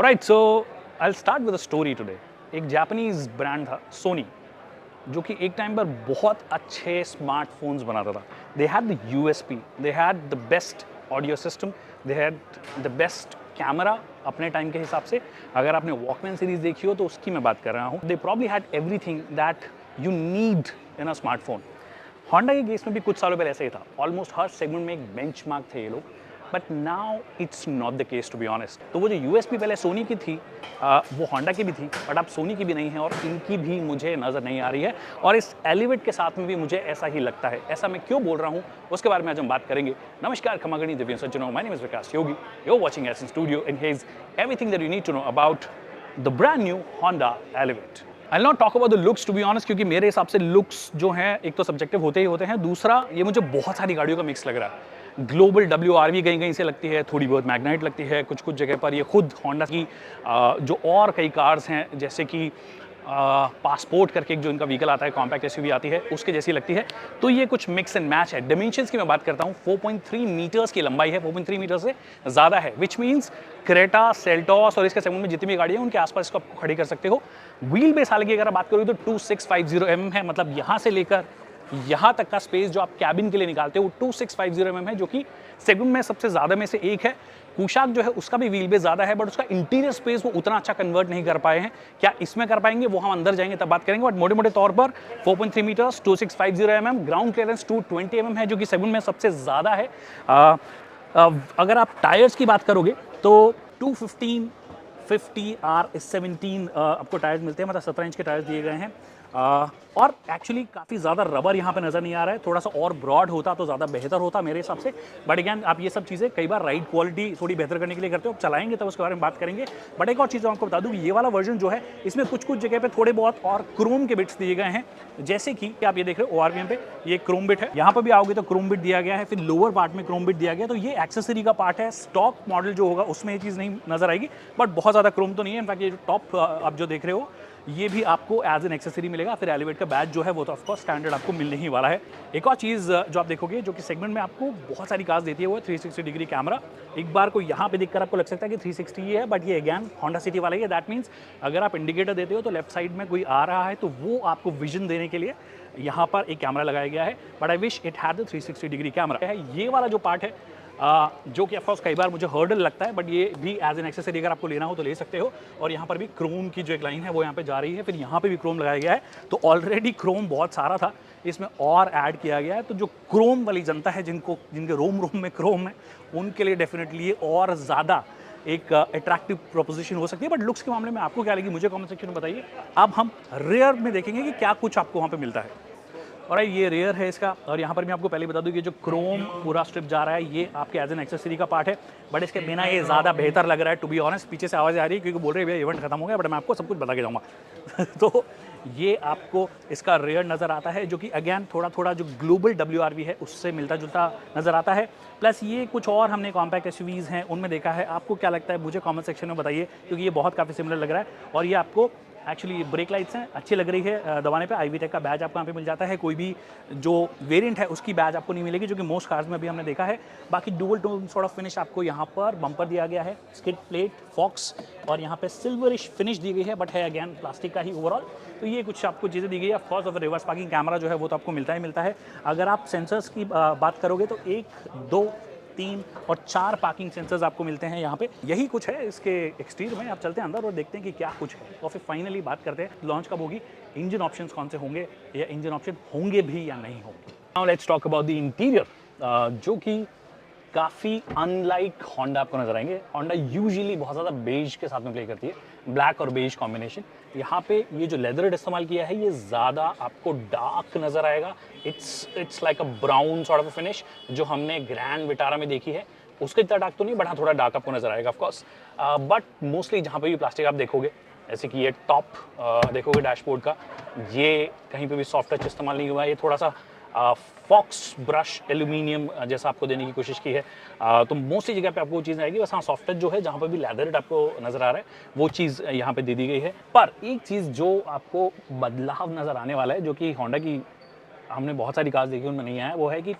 Alright, so I will start with a story today. एक Japanese brand था सोनी, जो कि एक टाइम पर बहुत अच्छे स्मार्टफोन्स बनाता था। They had the USP, they had the best audio system, they had the best camera अपने टाइम के हिसाब से। अगर आपने वॉकमैन सीरीज देखी हो तो उसकी मैं बात कर रहा हूँ। They probably had everything that you need in a smartphone. Honda के केस में भी कुछ सालों पहले ऐसा ही था। ऑलमोस्ट हर सेगमेंट में एक बेंचमार्क थे ये लोग, but now it's not the case to be honest. तो वो जो यूएसपी पहले सोनी की थी, वो होंडा की भी थी, बट अब सोनी की भी नहीं है और इनकी भी मुझे नज़र नहीं आ रही है। और इस एलिवेट के साथ में भी मुझे ऐसा ही लगता है। ऐसा मैं क्यों बोल रहा हूँ उसके बारे में आज हम बात करेंगे। नमस्कार खमागणी दिव्य सज्जनों, my name is Vikas Yogi. You are watching S in studio in his everything that you need to know about the brand new Honda Elevate. I not talk about the looks to be honest, क्योंकि मेरे हिसाब से looks जो हैं एक तो subjective होते ही होते हैं, दूसरा ये मुझे बहुत सारी गाड़ियों का मिक्स लग रहा है। ग्लोबल WRV कहीं कहीं से लगती है, थोड़ी बहुत मैग्नाइट लगती है, कुछ कुछ जगह पर ये खुद होंडा की जो और कई कार्स हैं जैसे कि पासपोर्ट करके एक जो इनका व्हीकल आता है, कॉम्पैक्ट एसयूवी आती है, उसके जैसी लगती है। तो ये कुछ मिक्स एंड मैच है। डिमेंशंस की मैं बात करता हूँ, 4.3 मीटर्स की लंबाई है, 4.3 मीटर से ज़्यादा है, विच मीन्स क्रेटा, सेल्टॉस और इसके सेगमेंट में जितनी भी गाड़ियाँ हैं उनके आसपास इसको आप खड़ी कर सकते हो। व्हील बेस हाल की अगर आप बात करोगे तो 2650 है, मतलब यहाँ से लेकर यहाँ तक का स्पेस जो आप कैबिन के लिए निकालते हो 2650 है, जो कि सेगमेंट में सबसे ज़्यादा में से एक है। कुशाक जो है उसका भी व्हील बेस ज़्यादा है, बट उसका इंटीरियर स्पेस वो उतना अच्छा कन्वर्ट नहीं कर पाए हैं। क्या इसमें कर पाएंगे वो हम अंदर जाएंगे तब बात करेंगे। बट मोटे मोटे तौर पर 4.3 मीटर्स, 2650 ग्राउंड क्लियरेंस 220 है, जो कि सेगमेंट में सबसे ज़्यादा है। अगर आप टायर्स की बात करोगे तो 215 50 R17 आपको टायर्स मिलते हैं, मतलब 17 इंच के टायर्स दिए गए हैं। और एक्चुअली काफ़ी ज़्यादा रबर यहाँ पे नज़र नहीं आ रहा है। थोड़ा सा और ब्रॉड होता तो ज़्यादा बेहतर होता मेरे हिसाब से। बट अगैन आप ये सब चीज़ें कई बार राइड क्वालिटी थोड़ी बेहतर करने के लिए करते हो, चलाएंगे तब उसके बारे में बात करेंगे। बट एक और चीज़ आपको बता दूँ, ये वाला वर्जन जो है इसमें कुछ कुछ जगह पे थोड़े बहुत और क्रोम के बिट्स दिए गए हैं, जैसे कि आप ये देख रहे हो ORVM पे ये क्रोम बिट है। यहाँ पर भी आओगे तो क्रोम बिट दिया गया है, फिर लोअर पार्ट में क्रोम बिट दिया गया। तो ये एक्सेसरी का पार्ट है। स्टॉक मॉडल जो होगा उसमें ये चीज़ नहीं नजर आएगी, बट बहुत ज़्यादा क्रोम तो नहीं है। इनफैक्ट ये जो टॉप आप जो देख रहे हो ये भी आपको एज एन एक्सेसरी मिलेगा। फिर एलिवेट का बैच जो है वो तो ऑफकोर्स स्टैंडर्ड आपको मिलने ही वाला है। एक और चीज़ जो आप देखोगे जो कि सेगमेंट में आपको बहुत सारी कार्स देती है वो है 360 डिग्री कैमरा। एक बार को यहाँ पे देखकर आपको लग सकता है कि 360 ही है, बट ये अगैन होंडा सिटी वाला ही है। दैट मीन्स अगर आप इंडिकेटर देते हो तो लेफ्ट साइड में कोई आ रहा है तो वो आपको विजन देने के लिए यहाँ पर एक कैमरा लगाया गया है। But I wish it had the 360 degree camera है। ये वाला जो पार्ट है जो कि ऑफकोर्स कई बार मुझे हर्डल लगता है, बट ये भी एज एन एक्सेसरी अगर आपको लेना हो तो ले सकते हो। और यहाँ पर भी क्रोम की जो एक लाइन है वो यहाँ पे जा रही है, फिर यहाँ पे भी क्रोम लगाया गया है। तो ऑलरेडी क्रोम बहुत सारा था, इसमें और ऐड किया गया है। तो जो क्रोम वाली जनता है, जिनके रोम रोम में क्रोम है, उनके लिए डेफिनेटली ये और ज़्यादा एक अट्रैक्टिव प्रोपोजिशन हो सकती है। बट लुक्स के मामले में आपको क्या लगी मुझे कमेंट सेक्शन में बताइए। अब हम रेयर में देखेंगे कि क्या कुछ आपको वहाँ पे मिलता है। और ये रेयर है इसका। और यहाँ पर मैं आपको पहले बता दूँ कि जो क्रोम पूरा स्ट्रिप जा रहा है ये आपके एज एन एक्सेसरी का पार्ट है, बट इसके बिना ये ज़्यादा बेहतर लग रहा है टू बी ऑनेस्ट। पीछे से आवाज़ आ रही है क्योंकि बोल रहे हैं भैया इवेंट खत्म हो गया, बट मैं आपको सब कुछ बता के जाऊँगा। तो ये आपको इसका रेयर नज़र आता है, जो कि अगैन थोड़ा थोड़ा जो ग्लोबल WRV है उससे मिलता जुलता नज़र आता है। प्लस ये कुछ और हमने कॉम्पैक्ट एसयूवीज़ हैं उनमें देखा है। आपको क्या लगता है मुझे कमेंट सेक्शन में बताइए, क्योंकि ये बहुत काफ़ी सिमिलर लग रहा है। और ये आपको एक्चुअली ब्रेक लाइट्स हैं, अच्छी लग रही है दबाने पे। IV टेक का बैज आपको यहाँ पे मिल जाता है। कोई भी जो वेरिएंट है उसकी बैज आपको नहीं मिलेगी, जो कि मोस्ट कार्स में भी हमने देखा है। बाकी dual tone sort of finish आपको यहाँ पर बम्पर दिया गया है, स्किड प्लेट, फॉक्स, और यहाँ पे सिल्वरिश फिनिश दी गई है, बट है अगैन प्लास्टिक का ही ओवरऑल। तो ये कुछ आपको चीज़ें दी गई है। Of course of reverse parking camera जो है वो तो आपको मिलता ही मिलता है। अगर आप सेंसर्स की बात करोगे तो 1, 2, 3 और 4 पार्किंग सेंसर्स आपको मिलते हैं यहाँ पे। यही कुछ है इसके एक्सटीरियर में। आप चलते हैं अंदर और देखते हैं कि क्या कुछ है, और फिर फाइनली बात करते हैं लॉन्च कब होगी, इंजन ऑप्शंस कौन से होंगे, या इंजन ऑप्शन होंगे भी या नहीं होंगे। Now let's talk about the interior, जो कि काफ़ी अनलाइक होंडा आपको नजर आएंगे। होंडा यूजुअली बहुत ज़्यादा बेज के साथ में प्ले करती है, ब्लैक और बेज कॉम्बिनेशन। यहाँ पे ये जो लेदर इस्तेमाल किया है ये ज़्यादा आपको डार्क नज़र आएगा। It's like a brown sort of finish जो हमने ग्रैंड विटारा में देखी है, उसके इतना डार्क तो नहीं, बट हाँ थोड़ा डार्क आपको नजर आएगा ऑफकोर्स। बट मोस्टली जहाँ पे भी प्लास्टिक आप देखोगे, जैसे कि ये टॉप देखोगे डैशबोर्ड का, ये कहीं पे भी सॉफ्ट टच इस्तेमाल नहीं हुआ है। ये थोड़ा सा फॉक्स ब्रश एल्यूमिनियम जैसा आपको देने की कोशिश की है। तो मोस्टली जगह पे आपको वो चीज़ आएगी। बस हाँ सॉफ्ट टच जो है जहाँ पे भी लेदर आपको नज़र आ रहा है वो चीज़ यहाँ पे दे दी गई है। पर एक चीज़ जो आपको बदलाव नज़र आने वाला है, जो कि होंडा की हमने बहुत सारी कार्स देखी उनमें नहीं आया, वो है कि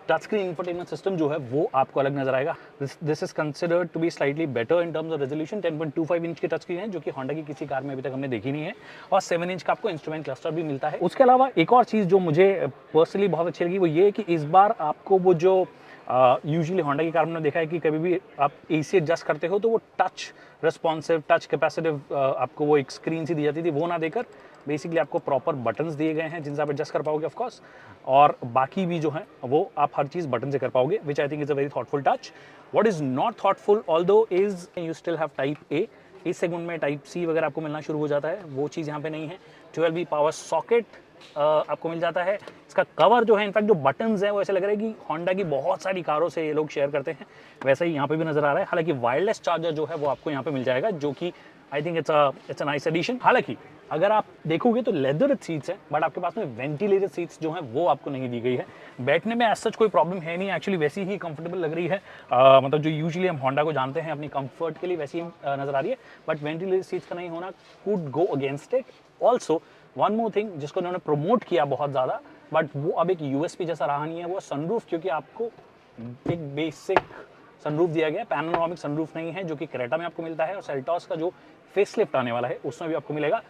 टच स्क्रीन इंफोटेनमेंट सिस्टम जो है वो आपको अलग नजर आएगा। This is considered to be slightly better in terms of resolution. 10.25 inch की टच स्क्रीन है जो कि होंडा की किसी कार में अभी तक हमने देखी नहीं है, और 7 इंच का आपको इंस्ट्रूमेंट क्लस्टर भी मिलता है। उसके अलावा एक और चीज़ जो मुझे पर्सनली बहुत अच्छी लगी वो ये है कि इस बार आपको वो जो यूजुअली होंडा की कार में देखा है कि कभी भी आप AC एडजस्ट करते हो तो वो टच रिस्पॉन्सिव, टच कैपेसिटिव आपको वो एक स्क्रीन सी दी जाती थी, वो ना देकर बेसिकली आपको प्रॉपर बटन्स दिए गए हैं जिनसे आप एडजस्ट कर पाओगे ऑफ कोर्स, और बाकी भी जो है वो आप हर चीज़ बटन से कर पाओगे, which I think is a very thoughtful touch. What is not thoughtful although is you still have type A, इस सेगमेंट में टाइप C वगैरह आपको मिलना शुरू हो जाता है, वो चीज़ यहाँ पे नहीं है। 12V पावर सॉकेट आपको मिल जाता है। इसका कवर जो है, इनफैक्ट जो बटन्स हैं वो ऐसे लग रहा है कि होंडा की बहुत सारी कारों से ये लोग शेयर करते हैं, वैसा ही यहाँ पे भी नजर आ रहा है। हालांकि वायरलेस चार्जर जो है वो आपको यहाँ पे मिल जाएगा, जो कि I think it's a nice addition. हालांकि अगर आप देखोगे तो लेदर सीट्स हैं, बट आपके पास में वेंटिलेटेड सीट्स जो हैं वो आपको नहीं दी गई है। बैठने में एज सच कोई प्रॉब्लम है नहीं, एक्चुअली वैसी ही कंफर्टेबल लग रही है, मतलब जो यूजुअली हम होंडा को जानते हैं अपनी कंफर्ट के लिए वैसी ही नजर आ रही है, बट वेंटिलेटेड सीट्स का नहीं होना could go against it. Also one more thing जिसको उन्होंने प्रमोट किया बहुत ज़्यादा, बट वो अब एक USP जैसा रहा नहीं है, वो सनरूफ, क्योंकि आपको एक बेसिक सनरूफ दिया गया है, पैनोरामिक सनरूफ नहीं है, जो कि क्रेटा में आपको मिलता है, और सेल्टॉस का जो फेसलिफ्ट आने वाला है उसमें भी आपको मिलेगा।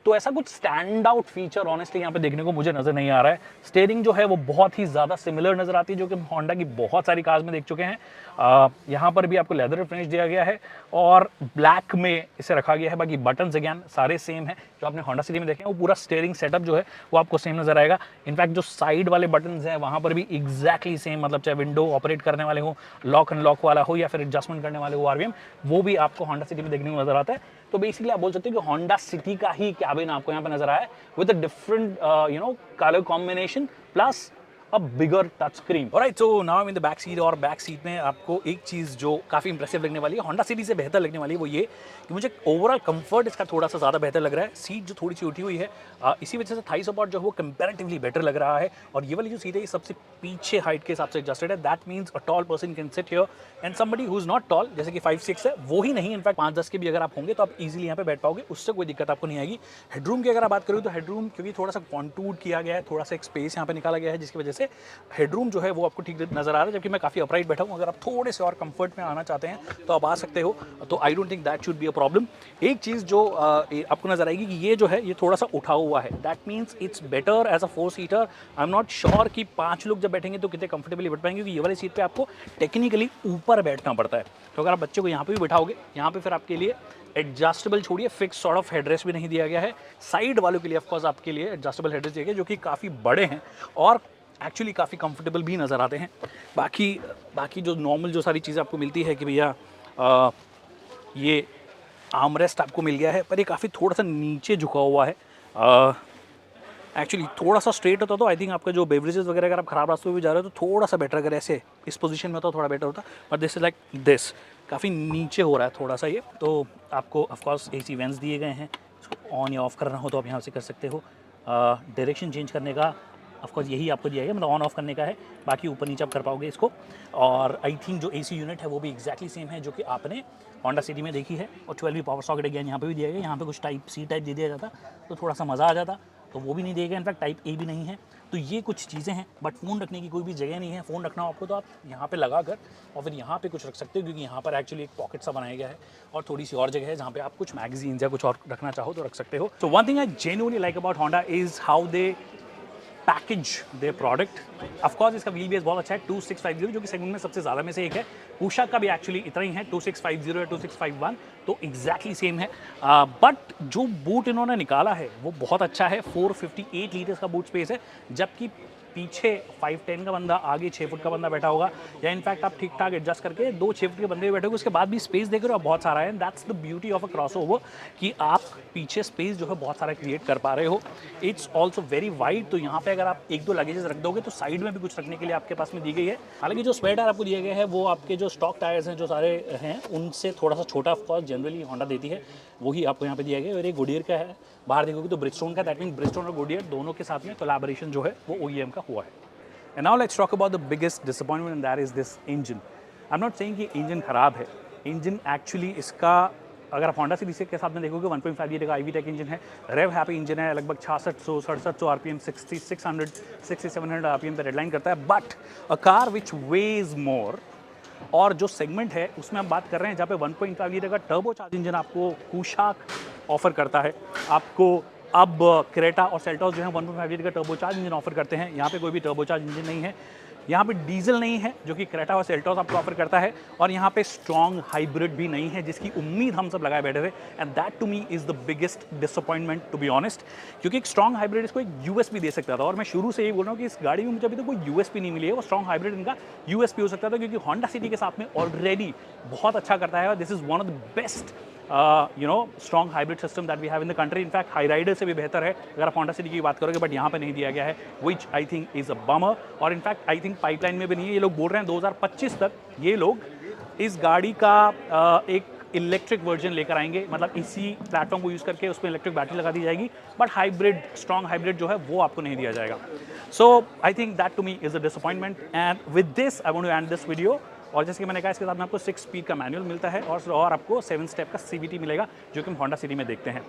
तो ऐसा कुछ स्टैंड आउट फीचर ऑनेस्टली यहाँ पे देखने को मुझे नजर नहीं आ रहा है। स्टीयरिंग जो है वो बहुत ही ज़्यादा सिमिलर नजर आती है, जो कि हम होंडा की बहुत सारी कार्स में देख चुके हैं। यहाँ पर भी आपको लेदर फिनिश दिया गया है और ब्लैक में इसे रखा गया है। बाकी बटन्स अगेन सारे सेम है जो आपने होंडा सिटी में देखे हैं, वो पूरा स्टीयरिंग सेटअप जो है वो आपको सेम नजर आएगा। इनफैक्ट जो साइड वाले बटन्स हैं वहाँ पर भी एग्जैक्टली सेम, मतलब चाहे विंडो ऑपरेट करने वाले हो, लॉक अनलॉक वाला हो, या फिर एडजस्टमेंट करने वाले हो RVM, वो भी आपको होंडा सिटी में देखने को नजर आता है। तो बेसिकली आप बोल सकते हैं कि होंडा सिटी का ही कैबिन आपको यहाँ पे नजर आया है, with a different colour combination plus a bigger touch screen. Alright, so now I am in the back seat, और बैक सीट में आपको एक चीज़ जो काफ़ी इंप्रेसिव लगने वाली है, होंडा सिटी से बेहतर लगने वाली है, वो ये कि मुझे ओवरऑल कंफर्ट इसका थोड़ा सा ज़्यादा बेहतर लग रहा है। सीट जो थोड़ी सी उठी हुई है, इसी वजह से थाई सपोर्ट जो है वो कंपैरेटिवली बेटर लग रहा है, और ये वाली जो सीट है ये सबसे पीछे हाइट के हिसाब से एडजस्टेड है। That means a tall person can sit here and somebody who is not toll, जैसे कि 5'6" है वो ही नहीं, इनफैक्ट 5'10" के भी अगर आप होंगे तो आप इजीली यहाँ पे बैठ पाओगे, उससे कोई दिक्कत आपको नहीं आएगी। हेडरूम की अगर आप बात करूँ तो हेडरूम क्योंकि थोड़ा सा कॉन्टूर किया गया है, थोड़ा सा एक स्पेस यहाँ पे निकाला गया है, जिसकी वजह से हेडरूम जो है वो आपको ठीक नजर आ रहा है, जबकि मैं काफ़ी अपराइट बैठा हूँ। अगर आप थोड़े से और कंफर्ट में आना चाहते हैं तो आप आ सकते हो, तो I don't think that should be a problem. एक चीज़ जो आपको नजर आएगी कि ये जो है ये थोड़ा सा उठा हुआ है, that means it's better as a 4 seater. I am not sure कि 5 लोग जब बैठेंगे तो कितने कंफर्टेबली बैठ पाएंगे, क्योंकि ये वाली सीट पे आपको टेक्निकली ऊपर बैठना पड़ता है। तो अगर आप बच्चे को यहाँ पे भी बैठाओगे, यहाँ पे फिर आपके लिए एडजस्टेबल छोड़िए, फिक्स सॉर्ट ऑफ हेडरेस्ट भी नहीं दिया गया है। साइड वालों के लिए ऑफकोर्स आपके लिए एडजस्टेबल हेडरेस्ट दिए गए, जो कि काफ़ी बड़े हैं और एक्चुअली काफ़ी कंफर्टेबल भी नज़र आते हैं। बाकी जो नॉर्मल जो सारी चीज़ें आपको मिलती है कि भैया ये आर्मरेस्ट आपको मिल गया है, पर ये काफ़ी थोड़ा सा नीचे झुका हुआ है। एक्चुअली थोड़ा सा स्ट्रेट होता तो आई थिंक आपका जो बेवरेजेस वगैरह अगर आप खराब रास्ते में भी जा रहे हो तो थोड़ा सा बेटर, अगर ऐसे इस पोजीशन में होता थोड़ा बेटर होता, but this is like this, काफ़ी नीचे हो रहा है थोड़ा सा ये। तो आपको ऑफकोर्स AC वेंट्स दिए गए हैं, इसको ऑन या ऑफ करना हो तो आप यहाँ से कर सकते हो। डायरेक्शन चेंज करने का ऑफकोर्स यही आपको दिया गया, मतलब ऑन ऑफ करने का है, बाकी ऊपर नीचे आप कर पाओगे इसको। और आई थिंक जो AC यूनिट है वो भी एग्जैक्टली सेम है जो कि आपने होंडा सिटी में देखी है, और 12V पावर सॉकेट अगेन यहाँ पे भी दिया गया। यहाँ पे कुछ टाइप C टाइप दे दिया जाता तो थोड़ा सा मज़ा आ जाता, तो वो भी नहीं दिया गया, इनफैक्ट टाइप A भी नहीं है। तो ये कुछ चीज़ें हैं, बट फ़ोन रखने की कोई भी जगह नहीं है। फ़ोन रखना हो आपको तो आप यहाँ पे लगा कर और फिर यहाँ पे कुछ रख सकते हो, क्योंकि यहाँ पर एक्चुअली एक पॉकेट सा बनाया गया है और थोड़ी सी और जगह है जहाँ पे आप कुछ मैगजीन्स या कुछ और रखना चाहो तो रख सकते हो। So one thing I genuinely like about Honda is how they package they product. Of course इसका व्हील बेस बहुत अच्छा है, 2650 जो कि सेगमेंट में सबसे ज़्यादा में से एक है। पूषा का भी एक्चुअली इतना ही है, 2650 या 2651, तो एग्जैक्टली सेम है। बट जो बूट इन्होंने निकाला है वो बहुत अच्छा है। 458 लीटर्स का बूट स्पेस है, जबकि पीछे 5'10" का बंदा, आगे 6 फुट का बंदा बैठा होगा, या इनफैक्ट आप ठीक ठाक एडजस्ट करके 2 6 फुट के बंदे भी बैठोगे, उसके बाद भी स्पेस देख रहे हो आप बहुत सारा है। That's the beauty of a crossover कि आप पीछे स्पेस जो है बहुत सारा क्रिएट कर पा रहे हो। इट्स ऑल्सो वेरी वाइड, तो यहाँ पे अगर आप 1-2 लगेजेस रख दोगे तो साइड में भी कुछ रखने के लिए आपके पास में दी गई है। हालांकि जो स्पेयर टायर आपको दिए गए हैं वो आपके जो स्टॉक टायर्स हैं जो सारे हैं उनसे थोड़ा सा छोटा ऑफकोर्स जनरली होंडा देती है, वही आपको यहाँ पे दिया गया। और ये गुडियर का है, बाहर देखोगे तो ब्रिजस्टोन का, दैट मीन ब्रिजस्टोन और गुडियर दोनों के साथ में कोलैबोरेशन जो है वो OEM का हुआ है। And now let's talk about the biggest disappointment, and that is this engine. I'm not saying कि इंजन ख़राब है, इंजन एक्चुअली इसका अगर आप होंडा सीरीज के साथ में देखोगे 1.5 लीटर का IV-टेक इंजन है, रेव हैप्पी इंजन है, लगभग 6600-6700 RPM, 6700 RPM पे रेडलाइन करता है। But a car which weighs more, और जो सेगमेंट है उसमें हम बात कर रहे हैं जहाँ पे 1.5 लीटर का टर्बो चार्ज इंजन आपको कुशाक ऑफर करता है। आपको अब क्रेटा और सेल्टॉस जो है 1.5 लीटर का टर्बो चार्ज इंजन ऑफर करते हैं। यहाँ पे कोई भी टर्बो चार्ज इंजन नहीं है, यहाँ पे डीजल नहीं है जो कि क्रेटा और सेल्टॉस आपको ऑफर करता है, और यहाँ पे स्ट्रॉन्ग हाइब्रिड भी नहीं है जिसकी उम्मीद हम सब लगाए बैठे थे। And that to me is the biggest disappointment to be honest, क्योंकि एक स्ट्रॉन्ग हाइब्रिड इसको एक यूएसपी दे सकता था, और मैं शुरू से यही बोल रहा हूँ कि इस गाड़ी में मुझे अभी तक कोई यूएसपी नहीं मिली है। वो स्ट्रॉन्ग हाइब्रिड इनका यूएसपी हो सकता था, क्योंकि होंडा सिटी के साथ में ऑलरेडी बहुत अच्छा करता है, और this is one of the best strong hybrid system that we have in the country. In fact Hyryder से भी बेहतर है अगर आप होंडा सिटी की बात करोगे, बट यहाँ पे नहीं दिया गया है, which I think is a bummer. और इनफैक्ट आई थिंक पाइपलाइन में भी नहीं है। ये लोग बोल रहे हैं 2025 तक ये लोग इस गाड़ी का एक इलेक्ट्रिक वर्जन लेकर आएंगे, मतलब इसी प्लेटफॉर्म को यूज़ करके उसमें इलेक्ट्रिक बैटरी लगा दी जाएगी, बट हाइब्रिड स्ट्रॉन्ग हाइब्रिड जो है वो आपको नहीं दिया जाएगा। So I think that to me is a disappointment, and with this I want to end this video. और जैसे कि मैंने कहा, इसके साथ में आपको 6 स्पीड का मैनुअल मिलता है, और आपको 7 स्टेप का CVT मिलेगा, जो कि हम होंडा सिटी में देखते हैं।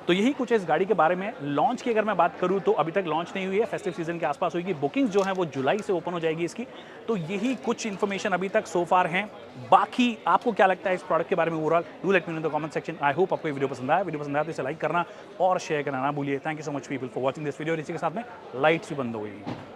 तो यही कुछ है इस गाड़ी के बारे में। लॉन्च की अगर मैं बात करूँ तो अभी तक लॉन्च नहीं हुई है, फेस्टिव सीजन के आसपास होगी। बुकिंग्स जो है वो जुलाई से ओपन हो जाएगी इसकी। तो यही कुछ इन्फॉर्मेशन अभी तक सो फार हैं। बाकी आपको क्या लगता है इस प्रोडक्ट के बारे में overall, do let me know in the comment section. I hope आपको ये वीडियो पसंद आया। वीडियो पसंद आया तो इसे लाइक करना और शेयर करना ना भूलिए। Thank you so much people for watching this video. और इसी के साथ में लाइट्स भी बंद हो गई।